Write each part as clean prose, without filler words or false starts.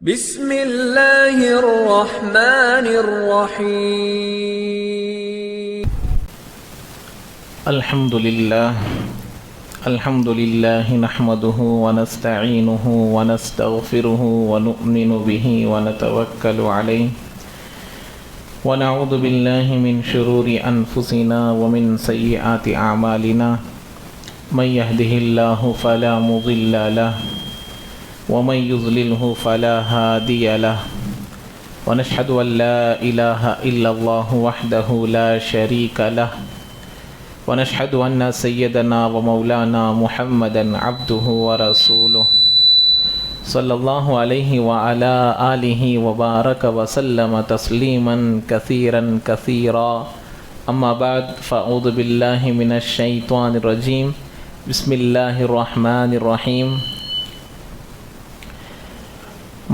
بسم اللہ الرحمن الرحیم الحمد للہ نحمده ونستعینه ونستغفره ونؤمن به ونتوکل علیہ ونعوذ باللہ من شرور انفسنا ومن سیئات اعمالنا من يهده الله فلا مضل له ومن يضلله فلا هادي له ونشهد أن لا إله إلا الله وحده لا شريك له ونشهد أن سيدنا ومولانا محمدا عبده ورسوله صلى الله عليه وعلى آله وبارك وسلم تسليما كثيرا أما بعد فأعوذ بالله من الشيطان الرجيم بسم الله الرحمن الرحيم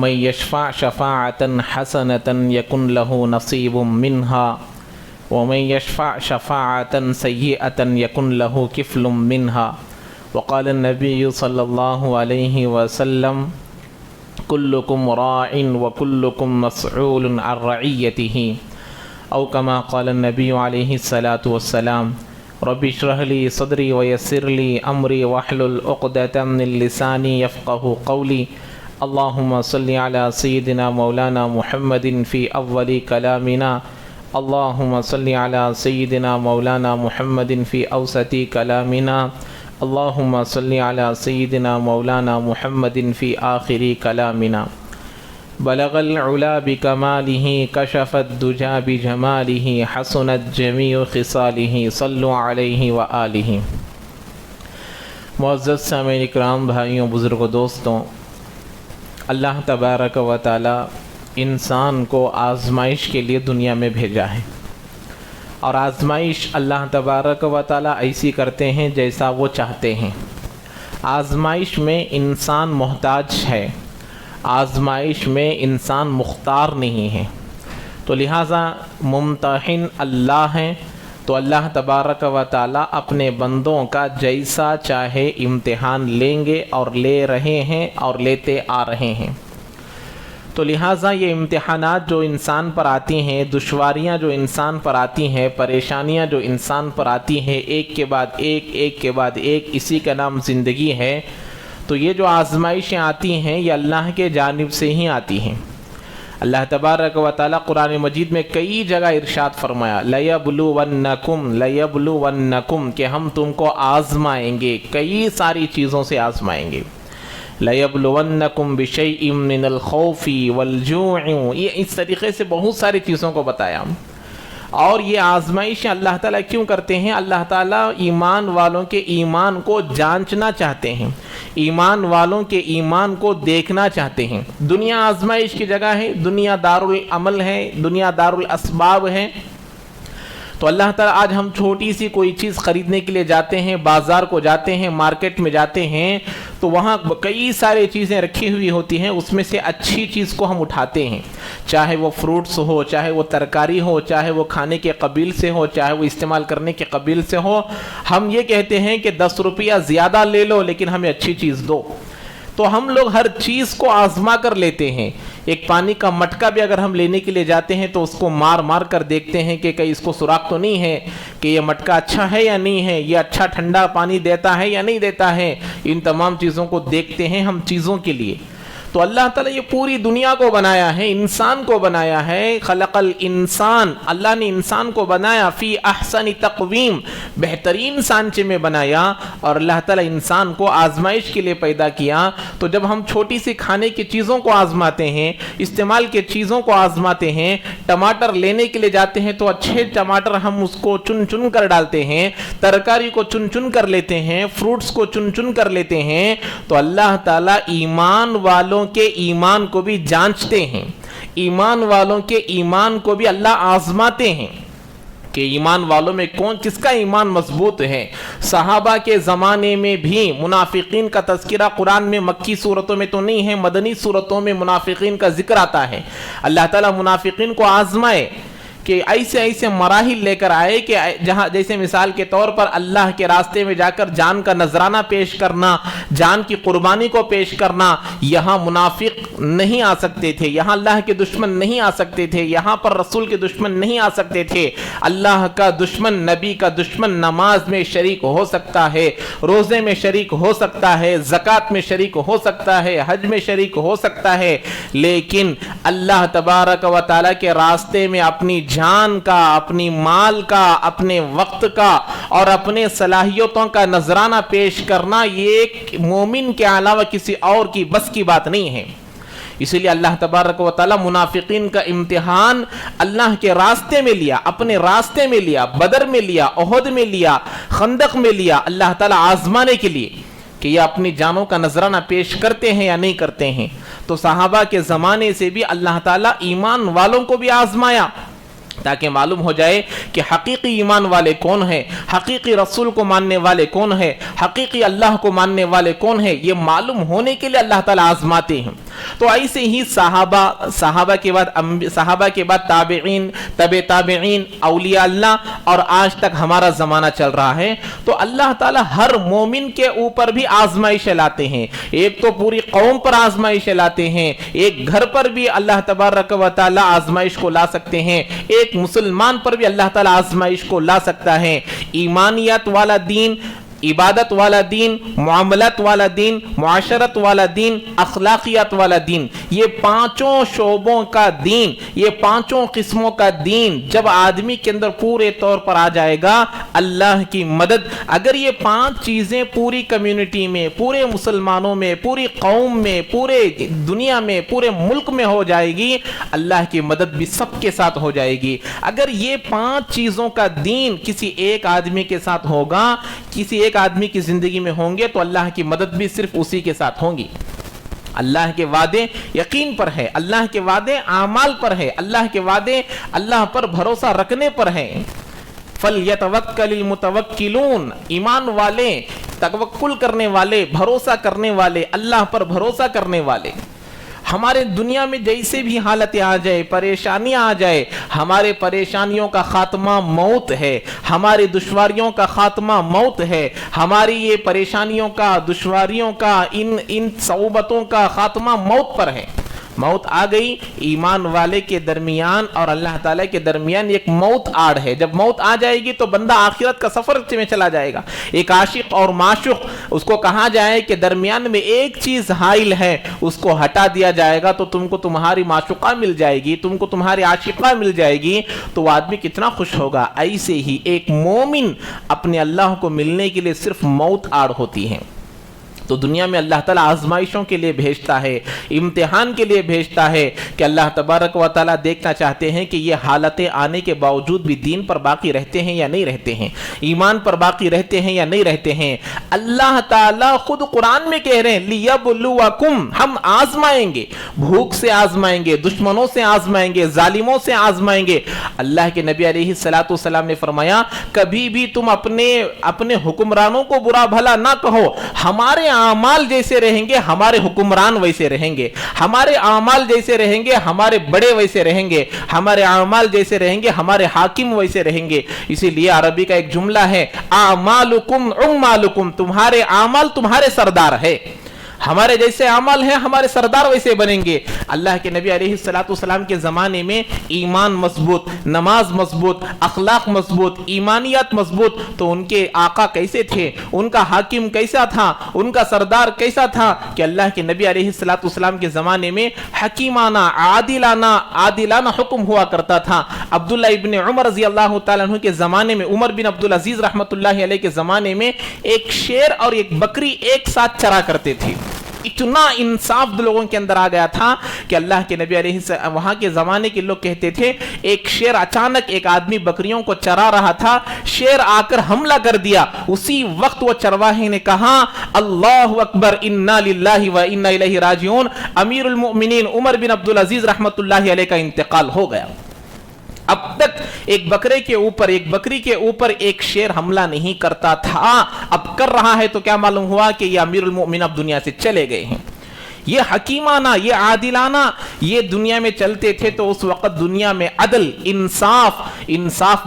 من يشفع شفاعة حسنة يكن له نصيب منها ومن يشفع شفاعة سيئة يكن له كفل منها وقال النبي صلى الله عليه وسلم كلكم راع وكلكم مسؤول عن رعيته أو كما قال النبي عليه الصلاة والسلام رب اشرح لي صدري ويسر لي أمري واحلل عقدة من لساني يفقهوا قولي اللهم صل على سيدنا مولانا محمد في أول كلامنا اللهم صل على سيدنا مولانا محمد في أوسط كلامنا اللهم صل على سيدنا مولانا محمد في آخر كلامنا بلغ العلا بكماله كشف الدجى بجماله حسنت جميع خصاله صلوا عليه وآله۔ معزز سامعین اکرام، بھائیوں، بزرگوں، دوستوں، اللہ تبارک و تعالی انسان کو آزمائش کے لیے دنیا میں بھیجا ہے، اور آزمائش اللہ تبارک و تعالی ایسی کرتے ہیں جیسا وہ چاہتے ہیں۔ آزمائش میں انسان محتاج ہے، آزمائش میں انسان مختار نہیں ہے، تو لہٰذا ممتحن اللہ ہیں، تو اللہ تبارک و تعالی اپنے بندوں کا جیسا چاہے امتحان لیں گے، اور لے رہے ہیں اور لیتے آ رہے ہیں۔ تو لہٰذا یہ امتحانات جو انسان پر آتی ہیں، دشواریاں جو انسان پر آتی ہیں، پریشانیاں جو انسان پر آتی ہیں، ایک کے بعد ایک، ایک کے بعد ایک، اسی کا نام زندگی ہے۔ تو یہ جو آزمائشیں آتی ہیں یہ اللہ کے جانب سے ہی آتی ہیں۔ اللہ تبارک و تعالی قرآن مجید میں کئی جگہ ارشاد فرمایا لَيَبْلُوَنَّكُمْ کہ ہم تم کو آزمائیں گے، کئی ساری چیزوں سے آزمائیں گے۔ لَيَبْلُوَنَّكُمْ بِشَيْءٍ مِّنَ الْخَوْفِ وَالْجُوعِ، یہ اس طریقے سے بہت ساری چیزوں کو بتایا۔ اور یہ آزمائش اللہ تعالیٰ کیوں کرتے ہیں؟ اللہ تعالیٰ ایمان والوں کے ایمان کو جانچنا چاہتے ہیں، ایمان والوں کے ایمان کو دیکھنا چاہتے ہیں۔ دنیا آزمائش کی جگہ ہے، دنیا دارالعمل ہے، دنیا دارالاسباب ہے۔ تو اللہ تعالیٰ آج ہم چھوٹی سی کوئی چیز خریدنے کے لیے جاتے ہیں، بازار کو جاتے ہیں، مارکیٹ میں جاتے ہیں، تو وہاں کئی سارے چیزیں رکھی ہوئی ہوتی ہیں، اس میں سے اچھی چیز کو ہم اٹھاتے ہیں، چاہے وہ فروٹس ہو، چاہے وہ ترکاری ہو، چاہے وہ کھانے کے قبیل سے ہو، چاہے وہ استعمال کرنے کے قبیل سے ہو۔ ہم یہ کہتے ہیں کہ 10 روپیہ زیادہ لے لو لیکن ہمیں اچھی چیز دو۔ تو ہم لوگ ہر چیز کو آزما کر لیتے ہیں۔ ایک پانی کا مٹکا بھی اگر ہم لینے کے لیے جاتے ہیں تو اس کو مار مار کر دیکھتے ہیں کہ کہیں اس کو سوراخ تو نہیں ہے، کہ یہ مٹکا اچھا ہے یا نہیں ہے، یہ اچھا ٹھنڈا پانی دیتا ہے یا نہیں دیتا ہے۔ ان تمام چیزوں کو دیکھتے ہیں ہم چیزوں کے لیے۔ تو اللہ تعالیٰ یہ پوری دنیا کو بنایا ہے، انسان کو بنایا ہے۔ خلق الانسان، اللہ نے انسان کو بنایا فی احسن تقویم، بہترین سانچے میں بنایا، اور اللہ تعالیٰ انسان کو آزمائش کے لیے پیدا کیا۔ تو جب ہم چھوٹی سی کھانے کی چیزوں کو آزماتے ہیں، استعمال کی چیزوں کو آزماتے ہیں، ٹماٹر لینے کے لیے جاتے ہیں تو اچھے ٹماٹر ہم اس کو چن چن کر ڈالتے ہیں، ترکاری کو چن چن کر لیتے ہیں، فروٹس کو چن چن کر لیتے ہیں۔ تو اللہ تعالیٰ ایمان والوں کے ایمان کو بھی جانچتے ہیں، ایمان والوں کے ایمان کو بھی اللہ آزماتے ہیں کہ ایمان والوں میں کس کا ایمان مضبوط ہے۔ صحابہ کے زمانے میں بھی منافقین کا تذکرہ قرآن میں مکی صورتوں میں تو نہیں ہے، مدنی صورتوں میں منافقین کا ذکر آتا ہے۔ اللہ تعالیٰ منافقین کو آزمائے کہ ایسے ایسے مراحل لے کر آئے کہ جہاں جیسے مثال کے طور پر اللہ کے راستے میں جا کر جان کا نذرانہ پیش کرنا، جان کی قربانی کو پیش کرنا، یہاں منافق نہیں آ سکتے تھے، یہاں اللہ کے دشمن نہیں آ سکتے تھے، یہاں پر رسول کے دشمن نہیں آ سکتے تھے۔ اللہ کا دشمن، نبی کا دشمن نماز میں شریک ہو سکتا ہے، روزے میں شریک ہو سکتا ہے، زکوٰۃ میں شریک ہو سکتا ہے، حج میں شریک ہو سکتا ہے، لیکن اللہ تبارک و تعالیٰ کے راستے میں اپنی جان کا، اپنی مال کا، اپنے وقت کا اور اپنے صلاحیتوں کا نذرانہ پیش کرنا یہ ایک مومن کے علاوہ کسی اور کی بس کی بات نہیں ہے۔ اسی لیے اللہ تبارک و تعالیٰ منافقین کا امتحان اللہ کے راستے میں لیا، اپنے راستے میں لیا، بدر میں لیا، احد میں لیا، خندق میں لیا، اللہ تعالیٰ آزمانے کے لیے کہ یہ اپنی جانوں کا نذرانہ پیش کرتے ہیں یا نہیں کرتے ہیں۔ تو صحابہ کے زمانے سے بھی اللہ تعالیٰ ایمان والوں کو بھی آزمایا تاکہ معلوم ہو جائے کہ حقیقی ایمان والے کون ہیں، حقیقی رسول کو ماننے والے کون ہیں، حقیقی اللہ کو ماننے والے کون ہیں۔ یہ معلوم ہونے کے لیے اللہ تعالیٰ آزماتے ہیں۔ تو ایسے ہی صحابہ کے بعد تابعین، تبع تابعین، اولیاء اللہ، اور آج تک ہمارا زمانہ چل رہا ہے۔ تو اللہ تعالیٰ ہر مومن کے اوپر بھی آزمائش لاتے ہیں۔ ایک تو پوری قوم پر آزمائش لاتے ہیں، ایک گھر پر بھی اللہ تبارک و تعالیٰ آزمائش کو لا سکتے ہیں، ایک مسلمان پر بھی اللہ تعالیٰ آزمائش کو لا سکتا ہے۔ ایمانیت والا دین، عبادت والا دین، معاملات والا دین، معاشرت والا دین، اخلاقیات والا دین، یہ پانچوں شعبوں کا دین، یہ پانچوں قسموں کا دین جب آدمی کے اندر پورے طور پر آ جائے گا، اللہ کی مدد، اگر یہ پانچ چیزیں پوری کمیونٹی میں، پورے مسلمانوں میں، پوری قوم میں، پورے دنیا میں، پورے ملک میں ہو جائے گی، اللہ کی مدد بھی سب کے ساتھ ہو جائے گی۔ اگر یہ پانچ چیزوں کا دین کسی ایک آدمی کے ساتھ ہوگا، کسی ایک آدمی کی زندگی میں ہوں گے، تو اللہ کی مدد بھی صرف اسی کے ساتھ ہوں گی۔ اللہ کے وعدے یقین پر ہے، اللہ کے وعدے اعمال پر ہے، اللہ کے وعدے اللہ پر بھروسہ رکھنے پر ہیں۔ فَلْيَتَوَكَّلِ الْمُتَوَكِّلُونَ، ایمان والے، توکل کرنے والے، بھروسہ کرنے والے، اللہ پر بھروسہ کرنے والے۔ ہمارے دنیا میں جیسے بھی حالتیں آ جائے، پریشانیاں آ جائے، ہمارے پریشانیوں کا خاتمہ موت ہے، ہماری دشواریوں کا خاتمہ موت ہے، ہماری یہ پریشانیوں کا، دشواریوں کا، ان صعوبتوں کا خاتمہ موت پر ہے۔ موت آ گئی، ایمان والے کے درمیان اور اللہ تعالیٰ کے درمیان ایک موت آڑ ہے۔ جب موت آ جائے گی تو بندہ آخرت کا سفر میں چلا جائے گا۔ ایک عاشق اور معشوق، اس کو کہا جائے کہ درمیان میں ایک چیز حائل ہے، اس کو ہٹا دیا جائے گا تو تم کو تمہاری معشوقہ مل جائے گی، تم کو تمہاری عاشقہ مل جائے گی، تو وہ آدمی کتنا خوش ہوگا۔ ایسے ہی ایک مومن اپنے اللہ کو ملنے کے لیے صرف موت آڑ ہوتی ہے۔ تو دنیا میں اللہ تعالیٰ آزمائشوں کے لیے بھیجتا ہے، امتحان کے لیے بھیجتا ہے کہ اللہ تبارک و تعالیٰ دیکھنا چاہتے ہیں کہ یہ حالتیں آنے کے باوجود بھی دین پر باقی رہتے ہیں یا نہیں رہتے ہیں، ایمان پر باقی رہتے ہیں یا نہیں رہتے ہیں۔ اللہ تعالیٰ خود قرآن میں کہہ رہے ہیں لیبلوکم، ہم آزمائیں گے، بھوک سے آزمائیں گے، دشمنوں سے آزمائیں گے، ظالموں سے آزمائیں گے۔ اللہ کے نبی علیہ السلام نے فرمایا کبھی بھی تم اپنے حکمرانوں کو برا بھلا نہ کہو، ہمارے اعمال جیسے رہیں گے ہمارے حکمران ویسے رہیں گے، ہمارے اعمال جیسے رہیں گے ہمارے بڑے ویسے رہیں گے، ہمارے اعمال جیسے رہیں گے ہمارے حاکم ویسے رہیں گے۔ اسی لیے عربی کا ایک جملہ ہے اعمالکم عمالکم، تمہارے اعمال تمہارے سردار ہے، ہمارے جیسے عمل ہیں ہمارے سردار ویسے بنیں گے۔ اللہ کے نبی علیہ السلام کے زمانے میں ایمان مضبوط، نماز مضبوط، اخلاق مضبوط، ایمانیات مضبوط، تو ان کے آقا کیسے تھے، ان کا حاکم کیسا تھا، ان کا سردار کیسا تھا کہ اللہ کے نبی علیہ السلام کے زمانے میں حکیمانہ، عادلانہ حکم ہوا کرتا تھا۔ عبداللہ ابن عمر رضی اللہ تعالیٰ عنہ کے زمانے میں، عمر بن عبدالعزیز رحمۃ اللہ علیہ کے زمانے میں ایک شیر اور ایک بکری ایک ساتھ چرا کرتے تھے۔ اتنا انصاف لوگوں کے اندر آ گیا تھا کہ اللہ کے نبی علیہ وہاں کے زمانے کے لوگ کہتے تھے ایک شیر اچانک ایک آدمی بکریوں کو چرا رہا تھا، شیر آ کر حملہ کر دیا، اسی وقت وہ چرواہے نے کہا اللہ اکبر انا للہ و انا الیہ راجعون، امیر المؤمنین عمر بن عبدالعزیز رحمۃ اللہ علیہ کا انتقال ہو گیا۔ اب تک ایک بکری کے اوپر ایک شیر حملہ نہیں کرتا تھا، اب کر رہا ہے تو کیا معلوم ہوا کہ یہ امیر المؤمنین اب دنیا سے چلے گئے ہیں۔ یہ حکیمانہ، یہ عادلانہ یہ دنیا میں چلتے تھے تو اس وقت دنیا میں عدل، انصاف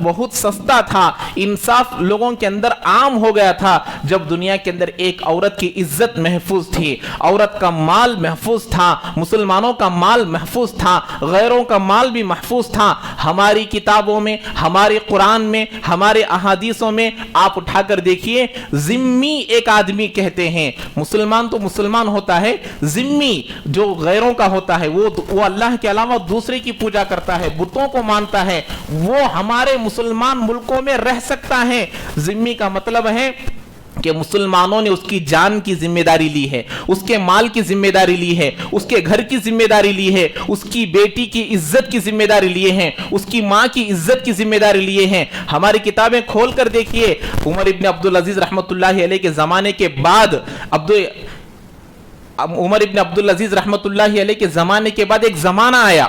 بہت سستا تھا، انصاف لوگوں کے اندر عام ہو گیا تھا جب دنیا کے اندر ایک عورت کی عزت محفوظ تھی، عورت کا مال محفوظ تھا، مسلمانوں کا مال محفوظ تھا، غیروں کا مال بھی محفوظ تھا۔ ہماری کتابوں میں، ہمارے قرآن میں، ہمارے احادیثوں میں آپ اٹھا کر دیکھیے، ذمی ایک آدمی کہتے ہیں، مسلمان تو مسلمان ہوتا ہے، ذمی جو غیروں کا ہوتا ہے وہ اللہ کے علاوہ دوسرے کی پوجا کرتا ہے، بتوں کو مانتا ہے، وہ ہمارے مسلمان ملکوں میں رہ سکتا ہے۔ ذمی کا مطلب ہے کہ مسلمانوں نے اس کی جان کی ذمہ داری لی ہے، اس کے مال کی ذمہ داری لی ہے، اس کے گھر کی ذمہ داری لی ہے، اس کی بیٹی کی عزت کی ذمہ داری لیے ہیں، اس کی ماں کی عزت کی ذمہ داری لیے ہیں۔ ہماری کتابیں کھول کر دیکھیے، عمر ابن عبدالعزیز رحمۃ اللہ علیہ کے زمانے کے بعد عمر ابن عبدالعزیز رحمۃ اللہ علیہ کے زمانے کے بعد ایک زمانہ آیا،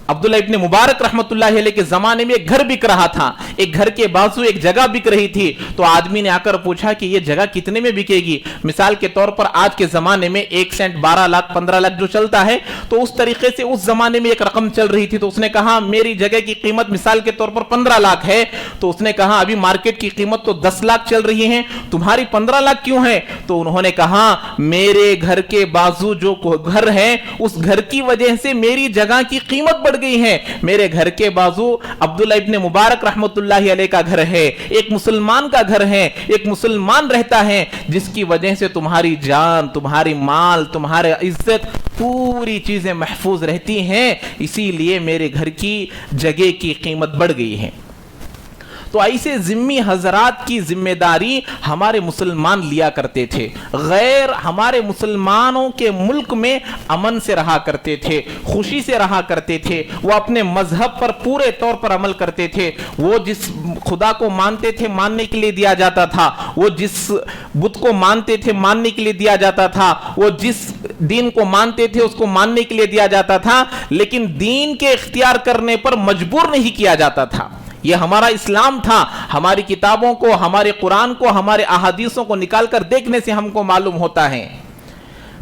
عبداللہ ابن مبارک رحمت اللہ علیہ کے زمانے میں ایک گھر بک رہا تھا، ایک گھر کے بازو ایک جگہ بک رہی تھی، تو آدمی نے آ کر پوچھا کہ یہ جگہ کتنے میں بکے گی؟ مثال کے طور پر آج کے زمانے میں 1 سینٹ 12 لاکھ 15 لاکھ جو چلتا ہے، تو اس طریقے سے اس زمانے میں ایک رقم چل رہی تھی، تو اس نے کہا میری جگہ کی قیمت مثال کے طور پر 15 لاکھ ہے، تو اس نے کہا ابھی مارکیٹ کی قیمت تو 10 لاکھ چل رہی ہے، تمہاری 15 لاکھ کیوں ہے؟ تو انہوں نے کہا میرے گھر کے بازو جو گھر ہے اس گھر کی وجہ سے میری جگہ کی قیمت بڑھ گئی ہے، میرے گھر کے بازو عبداللہ ابن مبارک رحمت اللہ علیہ کا گھر ہے، ایک مسلمان کا گھر ہے، ایک مسلمان رہتا ہے، جس کی وجہ سے تمہاری جان، تمہاری مال، تمہاری عزت، پوری چیزیں محفوظ رہتی ہیں، اسی لیے میرے گھر کی جگہ کی قیمت بڑھ گئی ہے۔ تو ایسے ذمی حضرات کی ذمہ داری ہمارے مسلمان لیا کرتے تھے، غیر ہمارے مسلمانوں کے ملک میں امن سے رہا کرتے تھے، خوشی سے رہا کرتے تھے، وہ اپنے مذہب پر پورے طور پر عمل کرتے تھے، وہ جس خدا کو مانتے تھے ماننے کے لیے دیا جاتا تھا، وہ جس بت کو مانتے تھے ماننے کے لیے دیا جاتا تھا، وہ جس دین کو مانتے تھے اس کو ماننے کے لیے دیا جاتا تھا، لیکن دین کے اختیار کرنے پر مجبور نہیں کیا جاتا تھا۔ یہ ہمارا اسلام تھا، ہماری کتابوں کو، ہمارے قرآن کو، ہمارے احادیثوں کو نکال کر دیکھنے سے ہم کو معلوم ہوتا ہے۔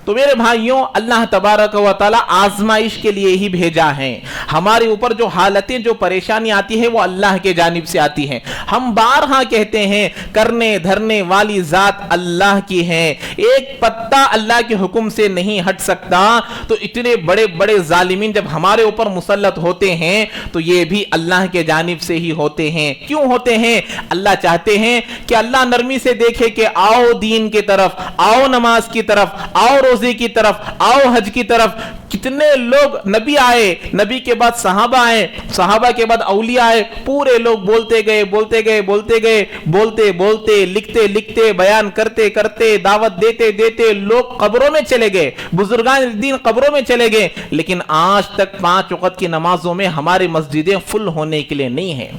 تو میرے بھائیوں، اللہ تبارک و تعالی آزمائش کے لیے ہی بھیجا ہے۔ ہمارے اوپر جو حالتیں، جو پریشانی آتی ہے وہ اللہ کے جانب سے آتی ہیں۔ ہم بارہا کہتے ہیں کرنے دھرنے والی ذات اللہ کی ہے، ایک پتا اللہ کے حکم سے نہیں ہٹ سکتا۔ تو اتنے بڑے بڑے ظالمین جب ہمارے اوپر مسلط ہوتے ہیں تو یہ بھی اللہ کے جانب سے ہی ہوتے ہیں۔ کیوں ہوتے ہیں؟ اللہ چاہتے ہیں کہ اللہ نرمی سے دیکھے کہ آؤ دین کی طرف، آؤ نماز کی طرف، آؤ روزے کی طرف، آؤ حج کی طرف۔ کتنے لوگ نبی آئے، نبی کے بعد صحابہ آئے، صحابہ کے بعد اولیاء آئے، پورے لوگ بولتے گئے، بولتے بولتے، لکھتے لکھتے، بیان کرتے کرتے، دعوت دیتے دیتے لوگ قبروں میں چلے گئے، بزرگان دین قبروں میں چلے گئے، لیکن آج تک 5 وقت کی نمازوں میں ہماری مسجدیں فل ہونے کے لیے نہیں ہیں،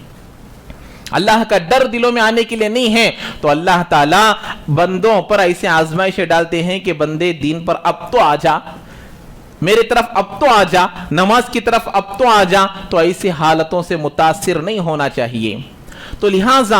اللہ کا ڈر دلوں میں آنے کے لیے نہیں ہے۔ تو اللہ تعالیٰ بندوں پر ایسے آزمائشیں ڈالتے ہیں کہ بندے دین پر اب تو آ جا، میرے طرف اب تو آ جا، نماز کی طرف اب تو آ جا۔ تو ایسی حالتوں سے متاثر نہیں ہونا چاہیے۔ تو لہٰذا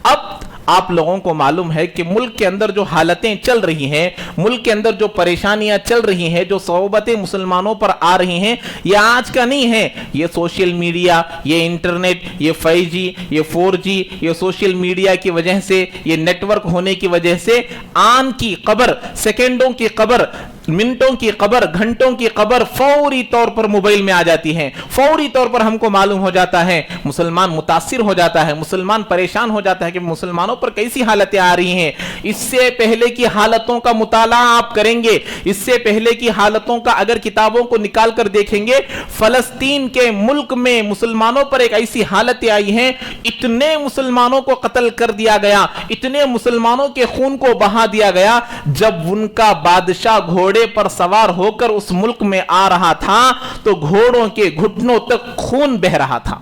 اب آپ لوگوں کو معلوم ہے کہ ملک کے اندر جو حالتیں چل رہی ہیں، ملک کے اندر جو پریشانیاں چل رہی ہیں، جو صعوبتیں مسلمانوں پر آ رہی ہیں، یہ آج کا نہیں ہے، یہ سوشل میڈیا، یہ انٹرنیٹ، یہ 5G، یہ 4G، یہ سوشل میڈیا کی وجہ سے، یہ نیٹ ورک ہونے کی وجہ سے آن کی خبر، سیکنڈوں کی خبر، منٹوں کی خبر، گھنٹوں کی خبر فوری طور پر موبائل میں آ جاتی ہیں، فوری طور پر ہم کو معلوم ہو جاتا ہے، مسلمان متاثر ہو جاتا ہے، مسلمان پریشان ہو جاتا ہے کہ مسلمانوں پر کیسی حالتیں آ رہی ہیں۔ اس سے پہلے کی حالتوں کا مطالعہ آپ کریں گے، اس سے پہلے کی حالتوں کا اگر کتابوں کو نکال کر دیکھیں گے، فلسطین کے ملک میں مسلمانوں پر ایک ایسی حالتیں آئی ہیں، اتنے مسلمانوں کو قتل کر دیا گیا، اتنے مسلمانوں کے خون کو بہا دیا گیا، جب ان کا بادشاہ گھوڑے پر سوار ہو کر اس ملک میں آ رہا تھا تو گھوڑوں کے گھٹنوں تک خون بہ رہا تھا،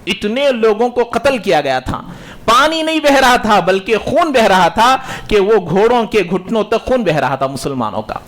اتنے لوگوں کو قتل کیا گیا تھا، پانی نہیں بہ رہا تھا بلکہ خون بہ رہا تھا کہ وہ گھوڑوں کے گھٹنوں تک خون بہ رہا تھا مسلمانوں کا۔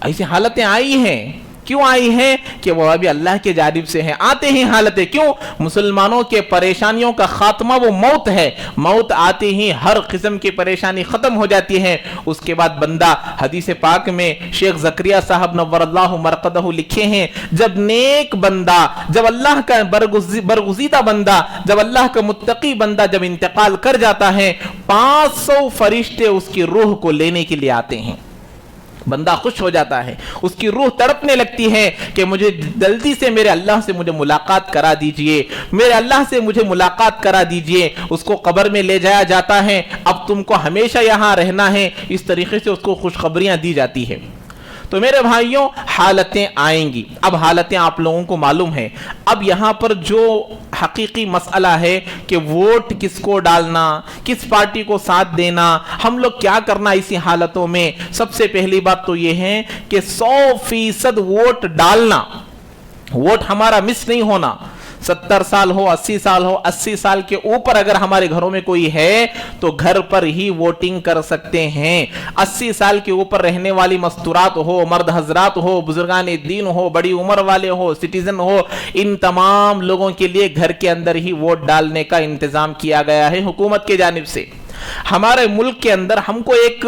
ایسی حالتیں آئی ہیں क्यों आई हैं कि वो अभी अल्लाह के जानिब से हैं। आते ही हालतें, क्यों? मुसलमानों के परेशानियों का खात्मा वो मौत है। मौत आते ही हर किस्म की परेशानी खत्म हो जाती है। उसके बाद बंदा, हदीस पाक में शेख ज़करिया साहब नव्वरल्लाहु मरक़दहु लिखे हैं, जब नेक बंदा, जब अल्लाह का बरगुज़ीदा बंदा, जब अल्लाह का मुत्तकी बंदा जब इंतकाल कर जाता है, 500 फरिश्ते उसकी रूह को लेने के लिए आते हैं। बंदा खुश हो जाता है, उसकी रूह तड़पने लगती है कि मुझे जल्दी से मेरे अल्लाह से मुझे मुलाकात करा दीजिए, मेरे अल्लाह से मुझे मुलाकात करा दीजिए। उसको कब्र में ले जाया जाता है, अब तुमको हमेशा यहाँ रहना है, इस तरीके से उसको खुशखबरियाँ दी जाती है। तो मेरे भाइयों, हालतें आएंगी। अब हालतें आप लोगों को मालूम है। अब यहाँ पर जो हकीकी मसला है कि वोट किसको डालना, किस पार्टी को साथ देना, हम लोग क्या करना इसी हालतों में। सबसे पहली बात तो ये है कि 100% वोट डालना, वोट हमारा मिस नहीं होना। 70 साल हो, 80 साल हो, 80 साल के ऊपर अगर हमारे घरों में कोई है तो घर पर ही वोटिंग कर सकते हैं। 80 साल के ऊपर रहने वाली मस्तूरात हो, मर्द हजरात हो, बुजुर्गान दीन हो, बड़ी उम्र वाले हो, सिटीजन हो, इन तमाम लोगों के लिए घर के अंदर ही वोट डालने का इंतजाम किया गया है हुकूमत की जानिब से। हमारे मुल्क के अंदर हमको एक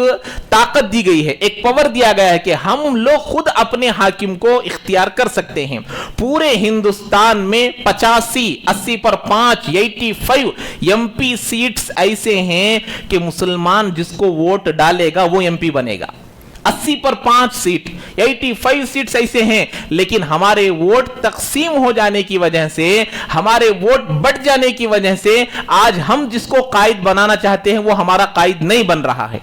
ताकत दी गई है, एक पावर दिया गया है कि हम लोग खुद अपने हाकिम को इख्तियार कर सकते हैं। पूरे हिंदुस्तान में 85, 80 पर 5, 85 एमपी सीट्स ऐसे हैं कि मुसलमान जिसको वोट डालेगा वो एमपी बनेगा। 80 पर 5 सीट, 85 सीट्स ऐसे हैं, लेकिन हमारे वोट तकसीम हो जाने की वजह से, हमारे वोट बढ़ जाने की वजह से आज हम जिसको कायद बनाना चाहते हैं वो हमारा कायद नहीं बन रहा है,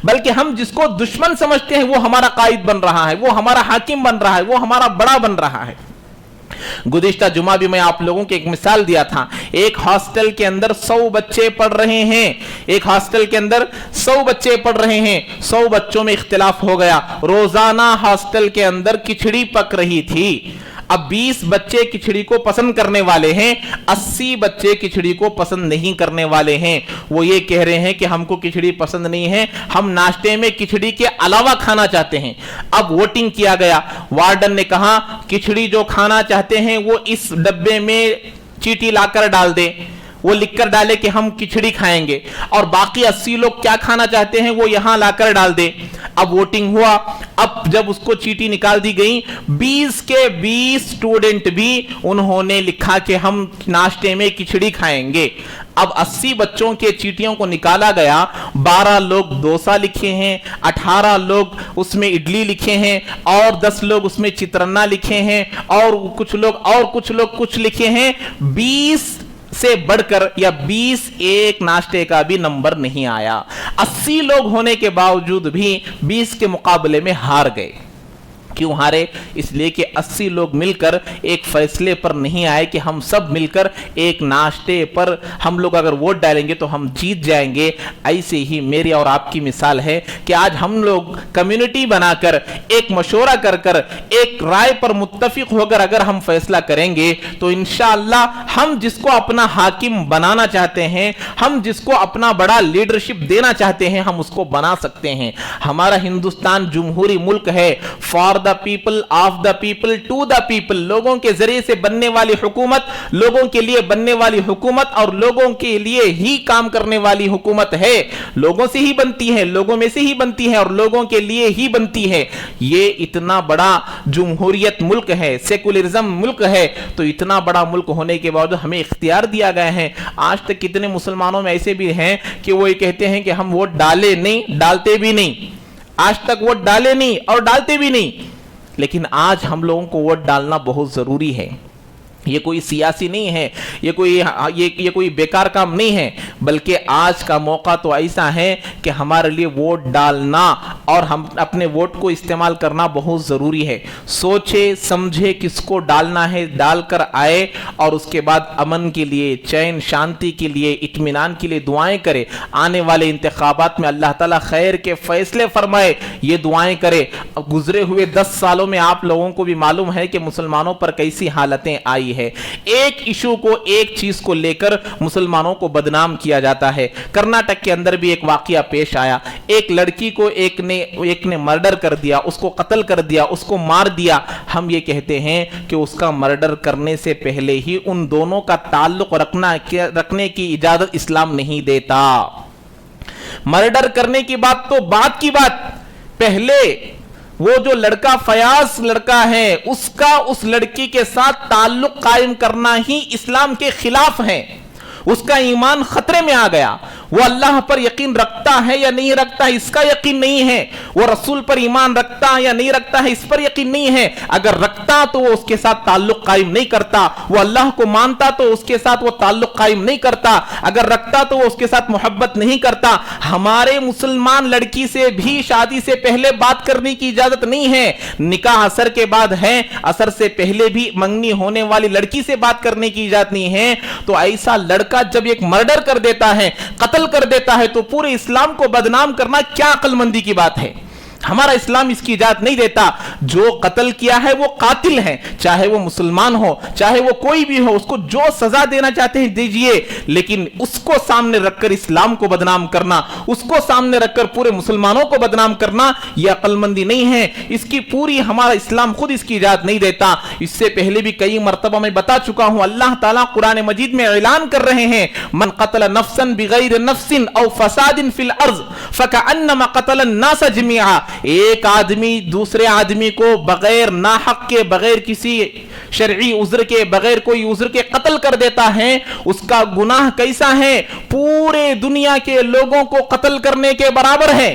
बल्कि हम जिसको दुश्मन समझते हैं वो हमारा कायद बन रहा है, वो हमारा हाकिम बन रहा है, वो हमारा बड़ा बन रहा है। गुज़िश्ता जुमा भी मैं आप लोगों को एक मिसाल दिया था। एक हॉस्टल के अंदर 100 बच्चे पढ़ रहे हैं, एक हॉस्टल के अंदर 100 बच्चे पढ़ रहे हैं। 100 बच्चों में इख्तिलाफ हो गया। रोजाना हॉस्टल के अंदर खिचड़ी पक रही थी। अब 20 बच्चे खिचड़ी को पसंद करने वाले हैं, 80 बच्चे खिचड़ी को पसंद नहीं करने वाले हैं। वो ये कह रहे हैं कि हमको खिचड़ी पसंद नहीं है, हम नाश्ते में खिचड़ी के अलावा खाना चाहते हैं। अब वोटिंग किया गया, वार्डन ने कहा खिचड़ी जो खाना चाहते हैं वो इस डब्बे में चीटी लाकर डाल दे, वो लिखकर डाले कि हम खिचड़ी खाएंगे, और बाकी 80 लोग क्या खाना चाहते हैं वो यहां लाकर डाल दे। अब वोटिंग हुआ। अब जब उसको चीटी निकाल दी गई, 20 के 20 स्टूडेंट भी उन्होंने लिखा कि हम नाश्ते में खिचड़ी खाएंगे। अब 80 बच्चों के चीटियों को निकाला गया, 12 लोग डोसा लिखे हैं, 18 लोग उसमें इडली लिखे हैं, और 10 लोग उसमें चित्रन्ना लिखे हैं, और कुछ लोग कुछ लिखे हैं। 20 से बढ़कर या 20 एक नाश्ते का भी नंबर नहीं आया। 80 लोग होने के बावजूद भी 20 के मुकाबले में हार गए। क्यों हारे? इसलिए कि 80 लोग मिलकर एक फैसले पर नहीं आए कि हम सब मिलकर एक नाश्ते पर हम लोग अगर वोट डालेंगे तो हम जीत जाएंगे। ऐसे ही मेरी और आपकी मिसाल है कि आज हम लोग कम्युनिटी बनाकर एक मशवरा कर कर एक राय पर मुत्तफिक होकर अगर हम फैसला करेंगे तो इंशाअल्लाह हम जिसको अपना हाकिम बनाना चाहते हैं, हम जिसको अपना बड़ा लीडरशिप देना चाहते हैं, हम उसको बना सकते हैं। हमारा हिंदुस्तान जमहूरी मुल्क है, for the people, of the people, to the people. लोगों के जरिए से बनने वाली हुकूमत, लोगों के लिए बनने वाली हुकूमत और लोगों के लिए ही काम करने वाली हुकूमत है। लोगों से ही बनती है, लोगों में से ही बनती है और लोगों के लिए ही बनती है। ये इतना बड़ा जमहूरियत मुल्क है, सेकुलरिज्म मुल्क है, तो इतना बड़ा मुल्क होने के बावजूद हमें इख्तियार दिया गया है। आज तक कितने मुसलमानों में ऐसे भी हैं कि वो ये कहते हैं कि हम वोट डाले नहीं, डालते भी नहीं, आज तक वोट डाले नहीं और डालते भी नहीं। लेकिन आज हम लोगों को वोट डालना बहुत जरूरी है। ये कोई सियासी नहीं है, ये कोई बेकार काम नहीं है, बल्कि आज का मौका तो ऐसा है कि हमारे लिए वोट डालना और हम अपने वोट को इस्तेमाल करना बहुत ज़रूरी है। सोचे समझे किसको डालना है, डालकर आए और उसके बाद अमन के लिए, चैन शांति के लिए, इत्मीनान के लिए दुआएं करे। आने वाले इंतखाबात में अल्लाह ताला खैर के फैसले फरमाए, ये दुआएं करे। गुजरे हुए 10 सालों में आप लोगों को भी मालूम है कि मुसलमानों पर कैसी हालतें आई है। है। एक इशू को, एक चीज को लेकर मुसलमानों को बदनाम किया जाता है। कर्नाटक के अंदर भी एक वाकया पेश आया, एक लड़की को एक ने मर्डर कर दिया, उसको कत्ल कर दिया, उसको मार दिया। हम ये कहते हैं कि उसका मर्डर करने से पहले ही उन दोनों का ताल्लुक रखने की इजाजत इस्लाम नहीं देता। मर्डर करने की बात तो बात की बात, पहले वो जो लड़का फयाज लड़का है उसका उस लड़की के साथ ताल्लुक कायम करना ही इस्लाम के खिलाफ है। उसका ईमान खतरे में आ गया। वो अल्लाह पर यकीन रखता है या नहीं रखता है इसका यकीन नहीं है, वो रसूल पर ईमान रखता है या नहीं रखता है इस पर यकीन नहीं है। अगर रखता तो वो उसके साथ ताल्लुक कायम नहीं करता, वो अल्लाह को मानता तो उसके साथ वो ताल्लुक कायम नहीं करता, अगर रखता तो वो उसके साथ मोहब्बत नहीं करता। हमारे मुसलमान लड़की से भी शादी से पहले बात करने की इजाजत नहीं है। निकाह असर के बाद है, असर से पहले भी मंगनी होने वाली लड़की से बात करने की इजाजत नहीं है। तो ऐसा लड़का जब एक मर्डर कर देता है, कत्ल कर देता है, तो पूरे इस्लाम को बदनाम करना क्या अक्लमंदी की बात है। हमारा इस्लाम इसकी इजाजत नहीं देता। जो कत्ल किया है वो कातिल है, चाहे वो मुसलमान हो चाहे वो कोई भी हो, उसको जो सजा देना चाहते हैं दीजिए, लेकिन उसको सामने रखकर इस्लाम को बदनाम करना, उसको सामने रखकर पूरे मुसलमानों को बदनाम करना, यह अक्लमंदी नहीं है। इसकी पूरी हमारा इस्लाम खुद इसकी इजाजत नहीं देता। इससे पहले भी कई मर्तबा मैं बता चुका हूं, अल्लाह ताला कुरान मजीद में ऐलान कर रहे हैं, मन कतल नफ्सन बिगैर नफ्सिन औ फसादिन फिल अर्ज फकअन्नमा कतल अन्नास जमीआ। एक आदमी दूसरे आदमी को बगैर नाहक के, बगैर किसी शरई उज़्र के, बगैर कोई उज़्र के कत्ल कर देता है, उसका गुनाह कैसा है? पूरे दुनिया के लोगों को कत्ल करने के बराबर है।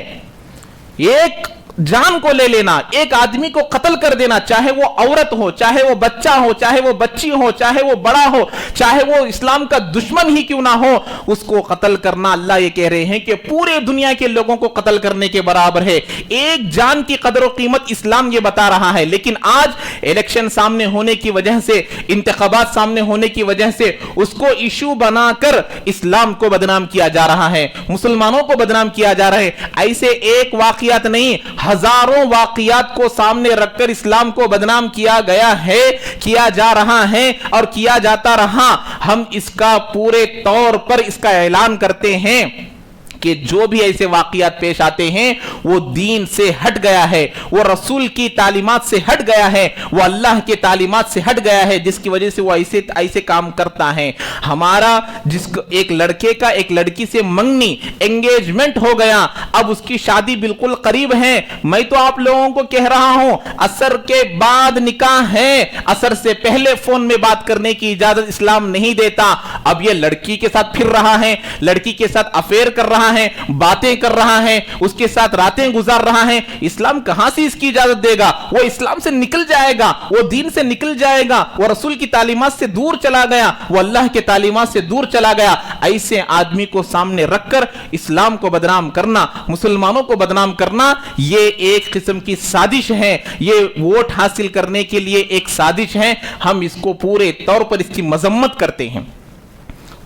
एक जान को ले लेना, एक आदमी को कत्ल कर देना, चाहे वो औरत हो, चाहे वो बच्चा हो, चाहे वो बच्ची हो, चाहे वो बड़ा हो, चाहे वो इस्लाम का दुश्मन ही क्यों ना हो, उसको कत्ल करना, अल्लाह ये कह रहे हैं कि पूरे दुनिया के लोगों को कत्ल करने के बराबर है। एक जान की कदर और कीमत इस्लाम ये बता रहा है। लेकिन आज इलेक्शन सामने होने की वजह से, इंतखाबात सामने होने की वजह से उसको इशू बनाकर इस्लाम को बदनाम किया जा रहा है, मुसलमानों को बदनाम किया जा रहा है। ऐसे एक वाकयात नहीं, हजारों वाकयात को सामने रखकर इस्लाम को बदनाम किया गया है, किया जा रहा है और किया जाता रहा। हम इसका पूरे तौर पर इसका ऐलान करते हैं कि जो भी ऐसे वाकयात पेश आते हैं वो दीन से हट गया है, वो रसूल की तालीमात से हट गया है, वो अल्लाह के तालीमात से हट गया है, जिसकी वजह से वो ऐसे काम करता है। हमारा जिसको एक लड़के का एक लड़की से मंगनी, एंगेजमेंट हो गया, अब उसकी शादी बिल्कुल करीब है। मैं तो आप लोगों को कह रहा हूं, असर के बाद निकाह है, असर से पहले फोन में बात करने की इजाजत इस्लाम नहीं देता। अब ये लड़की के साथ फिर रहा है, लड़की के साथ अफेयर कर रहा है, बातें कर रहा है, उसके साथ रातें गुजार रहा है, इस्लाम कहां से इसकी इजाजत देगा? वो इस्लाम से निकल जाएगा, वो दीन से निकल जाएगा, वो रसूल की तालीमात से दूर चला गया, वो अल्लाह के तालीमात से दूर चला गया। ऐसे आदमी को सामने रखकर इस्लाम को बदनाम करना, मुसलमानों को बदनाम करना, ये एक किस्म की साजिश है, ये वोट हासिल करने के लिए एक साजिश है। हम इसको पूरे तौर पर इसकी मजम्मत करते हैं।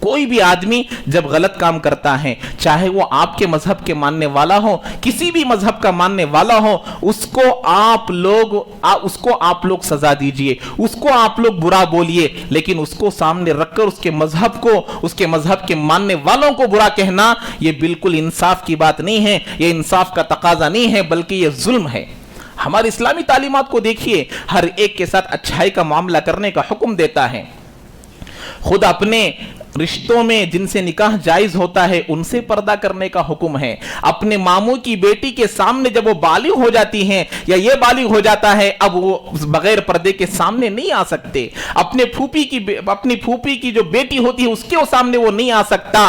कोई भी आदमी जब गलत काम करता है, चाहे वो आपके मजहब के मानने वाला हो, किसी भी मजहब का मानने वाला हो, उसको आप लोग सजा दीजिए, उसको आप लोग बुरा बोलिए, लेकिन उसको सामने रखकर उसके मजहब को, उसके मजहब के मानने वालों को बुरा कहना, ये बिल्कुल इंसाफ की बात नहीं है, ये इंसाफ का तकाजा नहीं है, बल्कि ये जुल्म है। हमारी इस्लामी तालीमात को देखिए, हर एक के साथ अच्छाई का मामला करने का हुक्म देता है। खुद अपने रिश्तों में जिनसे निकाह जायज होता है उनसे पर्दा करने का हुक्म है। अपने मामू की बेटी के सामने जब वो बालिग हो जाती हैं या ये बालिग हो जाता है, अब वो बगैर पर्दे के सामने नहीं आ सकते। अपनी फूफी की जो बेटी होती है उसके सामने वो नहीं आ सकता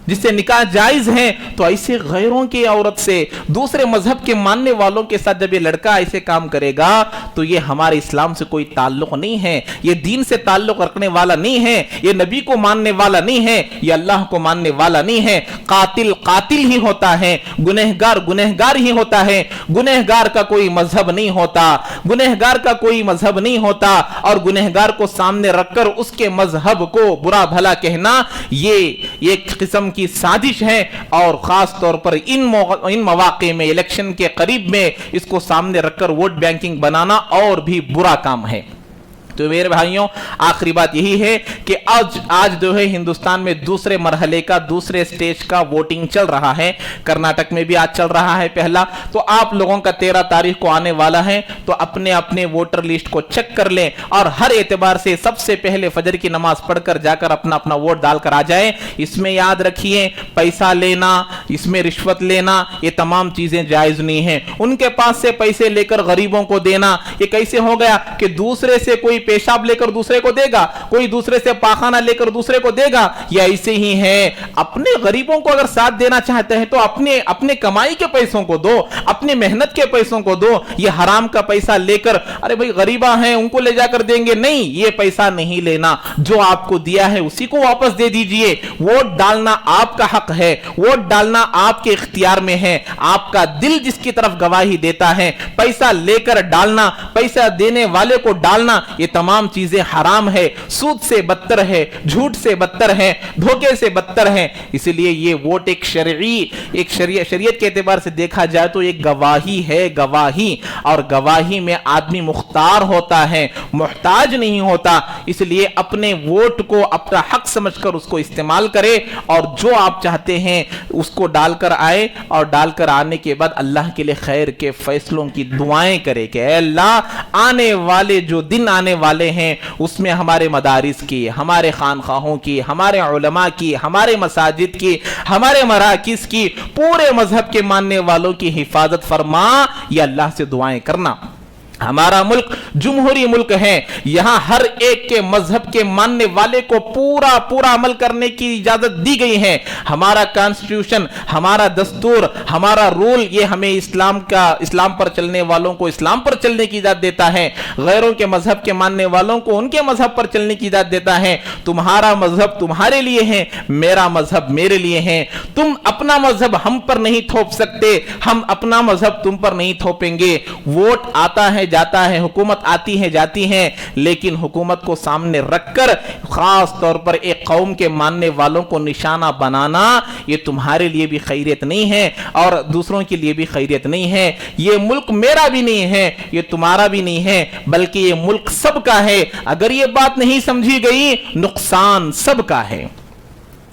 जिससे निकाह जायज है। तो ऐसे गैरों की औरत से, दूसरे मजहब के मानने वालों के साथ जब ये लड़का ऐसे काम करेगा तो ये हमारे इस्लाम से कोई ताल्लुक नहीं है, ये दीन से ताल्लुक रखने वाला नहीं है, ये नबी को मानने वाला नहीं है, ये अल्लाह को मानने वाला नहीं है। कातिल कातिल ही होता है, गुनहगार गुनहगार ही होता है। गुनहगार का कोई मजहब नहीं होता, गुनहगार का कोई मजहब नहीं होता, और गुनहगार को सामने रखकर उसके मजहब को बुरा भला कहना ये एक किस्म की साजिश है। और खास तौर पर इन मौके में, इलेक्शन के करीब में, इसको सामने रखकर वोट बैंकिंग बनाना और भी बुरा काम है। تو میرے भाइयों आखिरी बात यही है कि आज जो है हिंदुस्तान में दूसरे मरहले का दूसरे स्टेज का वोटिंग चल रहा है। कर्नाटक में भी आज चल रहा है पहला। तो आप लोगों का 13 तारीख को आने वाला है, तो अपने अपने वोटर लिस्ट को चेक कर लें और हर एतबार से सबसे पहले फजर की नमाज पढ़कर जाकर अपना अपना वोट डालकर आ जाए। इसमें याद रखिए पैसा लेना, इसमें रिश्वत लेना, ये तमाम चीजें जायज नहीं है। उनके पास से पैसे लेकर गरीबों को देना, ये कैसे हो गया कि दूसरे से कोई पेशाब लेकर दूसरे को देगा, कोई दूसरे से पाखाना लेकर दूसरे को देगा, या ऐसे ही है। अपने गरीबों को अगर साथ देना चाहते हैं तो अपने कमाई के पैसों को दो, अपने मेहनत के पैसों को दो। ये हराम का पैसा लेकर अरे भाई गरीबा हैं उनको ले जाकर देंगे, नहीं, ये पैसा नहीं लेना। जो आपको दिया है उसी को वापस दे दीजिए। वोट डालना आपका हक है, वोट डालना आपके इख्तियार में है, आपका दिल जिसकी तरफ गवाही देता है। पैसा लेकर डालना, पैसा देने वाले को डालना, ये तमाम चीजें हराम है, सूद से बदतर है, झूठ से बदतर है, धोखे से बदतर है। इसलिए ये वोट एक शरीयत के एतबार से देखा जाए तो एक गवाही है, गवाही। और गवाही में आदमी मुख्तार होता है, मुहताज नहीं होता। इसलिए अपने वोट को अपना हक समझकर उसको इस्तेमाल करे और जो आप चाहते हैं उसको डालकर आए, और डालकर आने के बाद अल्लाह के लिए खैर के फैसलों की दुआएं करे कि अल्लाह आने वाले जो दिन आने वाले हैं उसमें हमारे मदारिस की, हमारे खानखाहों की, हमारे उलमा की, हमारे मसाजिद की, हमारे मराकिस की, पूरे मजहब के मानने वालों की हिफाजत फरमा। ये अल्लाह से दुआएं करना। हमारा मुल्क जुमहूरी मुल्क है, यहां हर एक के मजहब के मानने वाले को पूरा अमल करने की इजाजत दी गई है। हमारा कॉन्स्टिट्यूशन, हमारा दस्तूर, हमारा रूल, ये हमें इस्लाम पर चलने वालों को इस्लाम पर चलने की इजाजत देता है, गैरों के मजहब के मानने वालों को उनके मजहब पर चलने की इजाजत देता है। तुम्हारा मजहब तुम्हारे लिए है, मेरा मजहब मेरे लिए है। तुम अपना मजहब हम पर नहीं थोप सकते, हम अपना मजहब तुम पर नहीं थोपेंगे। वोट आता है जाता है, हुकूमत आती है जाती है, लेकिन हुकूमत को सामने रखकर खास तौर पर एक कौम के मानने वालों को निशाना बनाना, ये तुम्हारे लिए भी खैरियत नहीं है और दूसरों के लिए भी खैरियत नहीं है। ये मुल्क मेरा भी नहीं है, ये तुम्हारा भी नहीं है, बल्कि ये मुल्क सबका है। अगर ये बात नहीं समझी गई, नुकसान सबका है।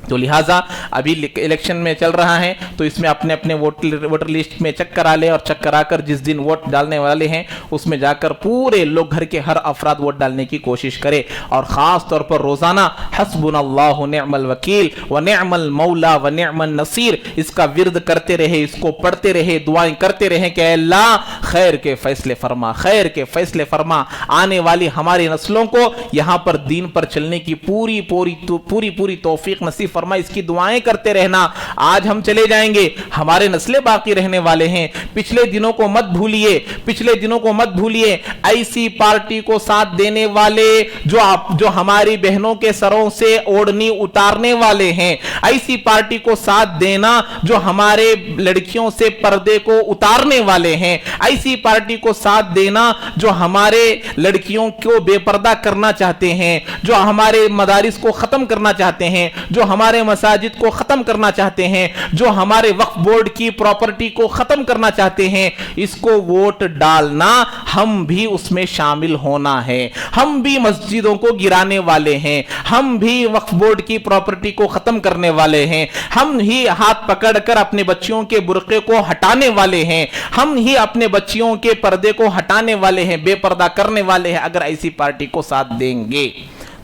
तो लिहाजा अभी इलेक्शन में चल रहा है, तो इसमें अपने अपने वोटर लिस्ट में चेक करा ले, और चेक कराकर जिस दिन वोट डालने वाले हैं उसमें जाकर पूरे लोग, घर के हर अफराद वोट डालने की कोशिश करे। और ख़ास तौर पर रोज़ाना हस्बुनल्लाहु निअमल वकील व निअमल मौला व निअमन नसीर, इसका विर्द करते रहे, इसको पढ़ते रहे, दुआएं करते रहे कि अल्लाह खैर के फैसले फरमा, खैर के फैसले फरमा। आने वाली हमारी नस्लों को यहाँ पर दीन पर चलने की पूरी तौफीक नसीब फरमा, इसकी दुआएं करते रहना। आज हम चले जाएंगे, हमारे नस्लें बाकी रहने वाले हैं। पिछले दिनों को मत भूलिए, पिछले दिनों को मत भूलिए। ऐसी पार्टी को साथ देने वाले जो हमारी बहनों के सरों से ओढ़नी उतारने वाले हैं, ऐसी पार्टी को साथ देना जो हमारे लड़कियों से पर्दे को उतारने वाले हैं, ऐसी पार्टी को साथ देना जो हमारे लड़कियों को बेपर्दा करना चाहते हैं, जो हमारे मदारिस को खत्म करना चाहते हैं, जो हमारे मसाजिद को खत्म करना चाहते हैं, जो हमारे वक्फ बोर्ड की प्रॉपर्टी को खत्म करना चाहते हैं, इसको वोट डालना, हम भी उसमें शामिल होना है। हम भी मस्जिदों को गिराने वाले हैं, हम भी वक्फ बोर्ड की प्रॉपर्टी को खत्म करने वाले हैं, हम ही हाथ पकड़कर अपने बच्चियों के बुर्के को हटाने वाले हैं, हम ही अपने बच्चियों के पर्दे को हटाने वाले हैं, बेपर्दा करने वाले हैं, अगर ऐसी पार्टी को साथ देंगे।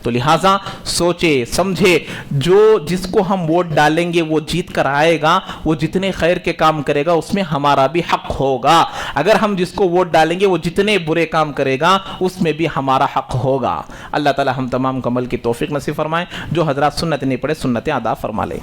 तो लिहाजा सोचे समझे, जिसको हम वोट डालेंगे वो जीत कर आएगा, वो जितने खैर के काम करेगा उसमें हमारा भी हक होगा। अगर हम जिसको वोट डालेंगे वो जितने बुरे काम करेगा उसमें भी हमारा हक होगा। अल्लाह ताला हम तमाम को अमल की तौफीक नसीब फरमाए। जो हजरात सुन्नत नहीं पढ़े सुन्नतें अदा फरमा ले।